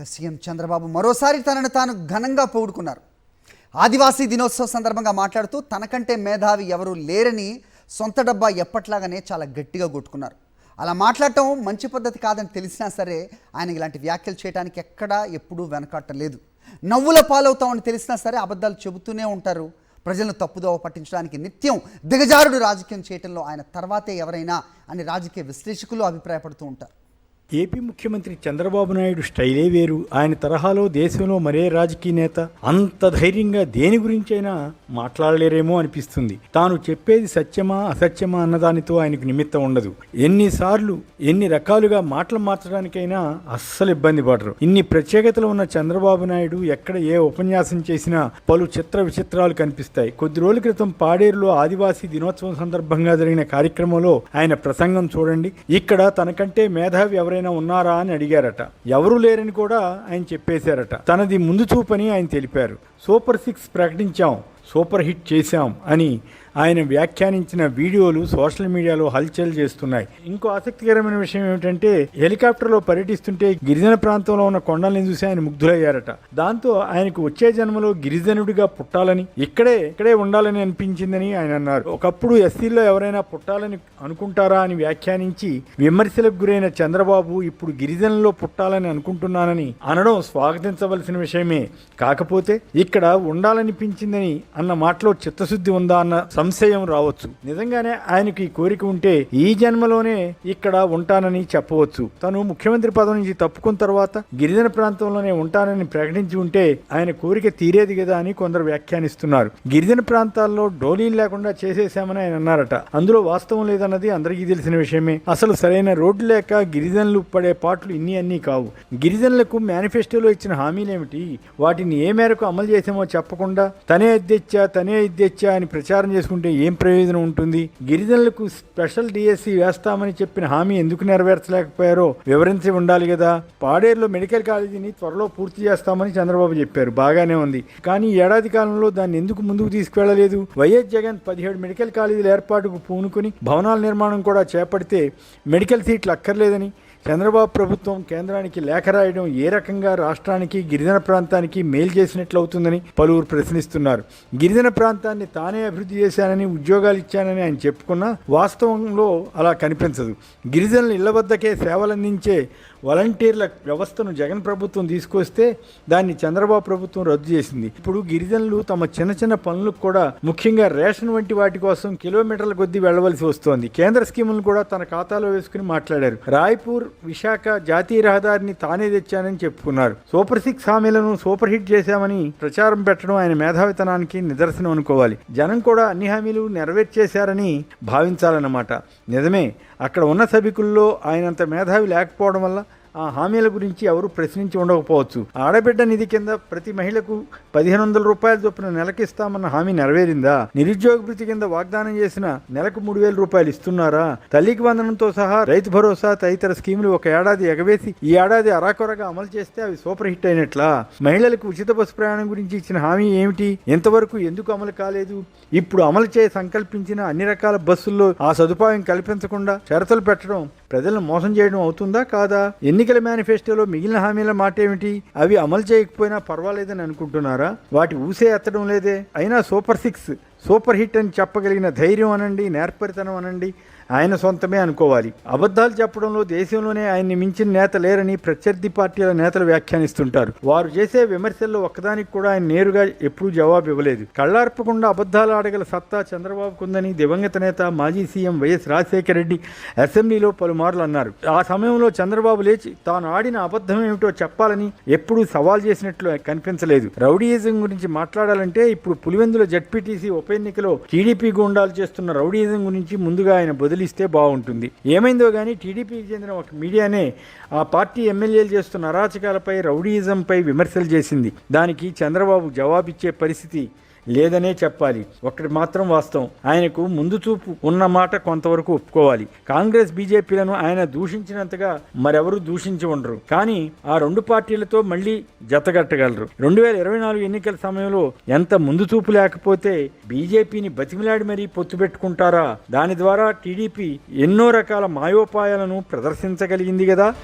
CM Chandrababu మరోసారి తనను తాను ఘనంగా పొగుడుకున్నారు. ఆదివాసీ దినోత్సవ సందర్భంగా మాట్లాడుతూ తనకంటే మేధావి ఎవరూ లేరని సొంత డబ్బా ఎప్పట్లాగానే చాలా గట్టిగా కొట్టుకున్నారు. అలా మాట్లాడటం మంచి పద్ధతి కాదని తెలిసినా సరే ఆయన ఇలాంటి వ్యాఖ్యలు చేయడానికి ఎక్కడా ఎప్పుడూ వెనకాడలేదు. నవ్వుల పాలవుతామని తెలిసినా సరే అబద్ధాలు చెబుతూనే ఉంటారు. ప్రజలను తప్పుదోవ పట్టించడానికి నిత్యం దిగజారుడు రాజకీయం చేయడంలో ఆయన తర్వాతే ఎవరైనా అని రాజకీయ విశ్లేషకులు అభిప్రాయపడుతూ ఉంటారు. ఏపీ ముఖ్యమంత్రి చంద్రబాబు నాయుడు స్టైలే వేరు. ఆయన తరహాలో దేశంలో మరే రాజకీయ నేత అంత ధైర్యంగా దేని గురించైనా మాట్లాడలేరేమో అనిపిస్తుంది. తాను చెప్పేది సత్యమా అసత్యమా అన్నదానితో ఆయనకు నిమిత్తం ఉండదు. ఎన్నిసార్లు ఎన్ని రకాలుగా మాటలు మార్చడానికైనా అస్సలు ఇబ్బంది పడరు. ఇన్ని ప్రత్యేకతలు ఉన్న చంద్రబాబు నాయుడు ఎక్కడ ఏ ఉపన్యాసం చేసినా పలు చిత్ర విచిత్రాలు కనిపిస్తాయి. కొద్ది రోజుల క్రితం పాడేరులో ఆదివాసీ దినోత్సవం సందర్భంగా జరిగిన కార్యక్రమంలో ఆయన ప్రసంగం చూడండి. ఇక్కడ తనకంటే మేధావి ఎవరైనా ఉన్నారా అని అడిగారట. ఎవరు లేరని కూడా ఆయన చెప్పేశారట. తనది ముందు చూపని ఆయన తెలిపారు. సూపర్ 6 ప్రకటించాం, సూపర్ హిట్ చేశాం అని ఆయన వ్యాఖ్యానించిన వీడియోలు సోషల్ మీడియాలో హల్చల్ చేస్తున్నాయి. ఇంకో ఆసక్తికరమైన విషయం ఏమిటంటే హెలికాప్టర్లో పర్యటిస్తుంటే గిరిజన ప్రాంతంలో ఉన్న కొండల్ని చూసి ఆయన ముగ్ధులయ్యారట. దాంతో ఆయనకు వచ్చే జన్మలో గిరిజనుడిగా పుట్టాలని ఇక్కడే ఉండాలని అనిపించిందని ఆయన అన్నారు. ఒకప్పుడు ఎస్సీలో ఎవరైనా పుట్టాలని అనుకుంటారా అని వ్యాఖ్యానించి విమర్శలకు గురైన చంద్రబాబు ఇప్పుడు గిరిజనుల్లో పుట్టాలని అనుకుంటున్నానని అనడం స్వాగతించవలసిన విషయమే. కాకపోతే ఇక్కడ ఉండాలనిపించిందని అన్న మాటలో చిత్తశుద్ధి ఉందా అన్న సంశయం రావచ్చు. నిజంగానే ఆయనకు ఈ కోరిక ఉంటే ఈ జన్మలోనే ఇక్కడ ఉంటానని చెప్పవచ్చు. తను ముఖ్యమంత్రి పదవి నుంచి తప్పుకున్న తర్వాత గిరిజన ప్రాంతంలోనే ఉంటానని ప్రకటించి ఉంటే ఆయన కోరిక తీరేది కదా అని కొందరు వ్యాఖ్యానిస్తున్నారు. గిరిజన ప్రాంతాల్లో డోలీలు లేకుండా చేసేశామని ఆయన అన్నారట. అందులో వాస్తవం లేదన్నది అందరికీ తెలిసిన విషయమే. అసలు సరైన రోడ్డు లేక గిరిజనులు పడే పాటలు అన్నీ కావు. గిరిజనులకు మేనిఫెస్టోలో ఇచ్చిన హామీలేమిటి, వాటిని ఏ మేరకు అమలు చేసామో చెప్పకుండా తనే ఇద్దేచ్చా అని ప్రచారం చేసుకుంటే ఏం ప్రయోజనం ఉంటుంది? గిరిజనులకు స్పెషల్ డిఎస్సి వేస్తామని చెప్పిన హామీ ఎందుకు నెరవేర్చలేకపోయారో వివరించి ఉండాలి కదా. పాడేరులో మెడికల్ కాలేజీని త్వరలో పూర్తి చేస్తామని చంద్రబాబు చెప్పారు. బాగానే ఉంది. కానీ ఏడాది కాలంలో దాన్ని ఎందుకు ముందుకు తీసుకువెళ్లలేదు? వైఎస్ జగన్ 17 మెడికల్ కాలేజీల ఏర్పాటుకు పూనుకుని భవనాల నిర్మాణం కూడా చేపడితే మెడికల్ సీట్లు అక్కర్లేదని చంద్రబాబు ప్రభుత్వం కేంద్రానికి లేఖ రాయడం ఏ రకంగా రాష్ట్రానికి గిరిజన ప్రాంతానికి మేలు చేసినట్లు అవుతుందని పలువురు ప్రశ్నిస్తున్నారు. గిరిజన ప్రాంతాన్ని తానే అభివృద్ధి చేశానని ఉద్యోగాలు ఇచ్చానని ఆయన చెప్పుకున్నా వాస్తవంలో అలా కనిపించదు. గిరిజనుల ఇళ్ల వద్దకే సేవలందించే వాలంటీర్ల వ్యవస్థను జగన్ ప్రభుత్వం తీసుకొస్తే దాన్ని చంద్రబాబు ప్రభుత్వం రద్దు చేసింది. ఇప్పుడు గిరిజనులు తమ చిన్న పనులకు కూడా ముఖ్యంగా రేషన్ వంటి వాటి కోసం కిలోమీటర్ల కొద్దీ వెళ్లవలసి వస్తోంది. కేంద్ర స్కీములను కూడా తన ఖాతాలో వేసుకుని మాట్లాడారు. రాయ్పూర్ విశాఖ జాతీయ రహదారిని తానే తెచ్చానని చెప్పుకున్నారు. సూపర్ 6 హామీలను సూపర్ హిట్ చేశామని ప్రచారం పెట్టడం ఆయన మేధావితనానికి నిదర్శనం అనుకోవాలి. జనం కూడా అన్ని హామీలు నెరవేర్చేశారని భావించాలన్నమాట. నిజమే, అక్కడ ఉన్న సభికుల్లో ఆయనంత మేధావి లేకపోవడం వల్ల ఆ హామీల గురించి ఎవరు ప్రశ్నించి ఉండకపోవచ్చు. ఆడబిడ్డ నిధి కింద ప్రతి మహిళకు 1500 రూపాయల చొప్పున నెలకిస్తామన్న హామీ నెరవేరిందా? నిరుద్యోగ భృతి కింద వాగ్దానం చేసిన నెలకు 3000 రూపాయలు ఇస్తున్నారా? తల్లికి వందనంతో సహా రైతు భరోసా తదితర స్కీములు ఒక ఏడాది ఎగవేసి ఈ ఏడాది అరాకొరగా అమలు చేస్తే అవి సూపర్ హిట్ అయినట్లా? మహిళలకు ఉచిత బస్సు ప్రయాణం గురించి ఇచ్చిన హామీ ఏమిటి? ఎంతవరకు ఎందుకు అమలు కాలేదు? ఇప్పుడు అమలు సంకల్పించిన అన్ని రకాల బస్సుల్లో ఆ సదుపాయం కల్పించకుండా షరతులు పెట్టడం ప్రజలను మోసం చేయడం అవుతుందా కాదా? ఎన్నికల మేనిఫెస్టోలో మిగిలిన హామీల మాట ఏమిటి? అవి అమలు చేయకపోయినా పర్వాలేదని అనుకుంటున్నారా? వాటి ఊసే ఎత్తడం లేదే. అయినా సూపర్ 6 సూపర్ హిట్ అని చెప్పగలిగిన ధైర్యం అనండి, నేర్పరితనం అనండి ఆయన సొంతమే అనుకోవాలి. అబద్ధాలు చెప్పడంలో దేశంలోనే ఆయన్ని మించిన నేత లేరని ప్రత్యర్థి పార్టీల నేతలు వ్యాఖ్యానిస్తుంటారు. వారు చేసే విమర్శల్లో ఒక్కదానికి కూడా ఆయన నేరుగా ఎప్పుడూ జవాబు ఇవ్వలేదు. కళ్లార్పకుండా అబద్ధాలు ఆడగల సత్తా చంద్రబాబుకుందని దివంగత నేత మాజీ సీఎం వైఎస్ రాజశేఖర రెడ్డి అసెంబ్లీలో పలుమార్లు అన్నారు. ఆ సమయంలో చంద్రబాబు లేచి తాను ఆడిన అబద్ధం ఏమిటో చెప్పాలని ఎప్పుడూ సవాల్ చేసినట్లు కనిపించలేదు. రౌడీయిజం గురించి మాట్లాడాలంటే ఇప్పుడు పులివెందుల జడ్పీటీసీ ఉప ఎన్నికలో టీడీపీ గుండాలు చేస్తున్న రౌడీయిజం గురించి ముందుగా ఆయన బదిలిస్తే బాగుంటుంది. ఏమైందో కానీ టీడీపీకి చెందిన ఒక మీడియానే ఆ పార్టీ ఎమ్మెల్యేలు చేస్తున్న అరాచకాలపై రౌడీయిజంపై విమర్శలు చేసింది. దానికి చంద్రబాబు జవాబిచ్చే పరిస్థితి లేదనే చెప్పాలి. ఒకటి మాత్రం వాస్తవం, ఆయనకు ముందు చూపు ఉన్న మాట కొంతవరకు ఒప్పుకోవాలి. కాంగ్రెస్ బీజేపీలను ఆయన దూషించినంతగా మరెవరూ దూషించి ఉండరు. కానీ ఆ రెండు పార్టీలతో మళ్ళీ జతగట్టగలరు. 2024 ఎన్నికల సమయంలో ఎంత ముందు చూపు లేకపోతే బీజేపీని బతిమిలాడి మరీ పొత్తు పెట్టుకుంటారా? దాని ద్వారా టీడీపీ ఎన్నో రకాల మాయోపాయాలను ప్రదర్శించగలిగింది కదా.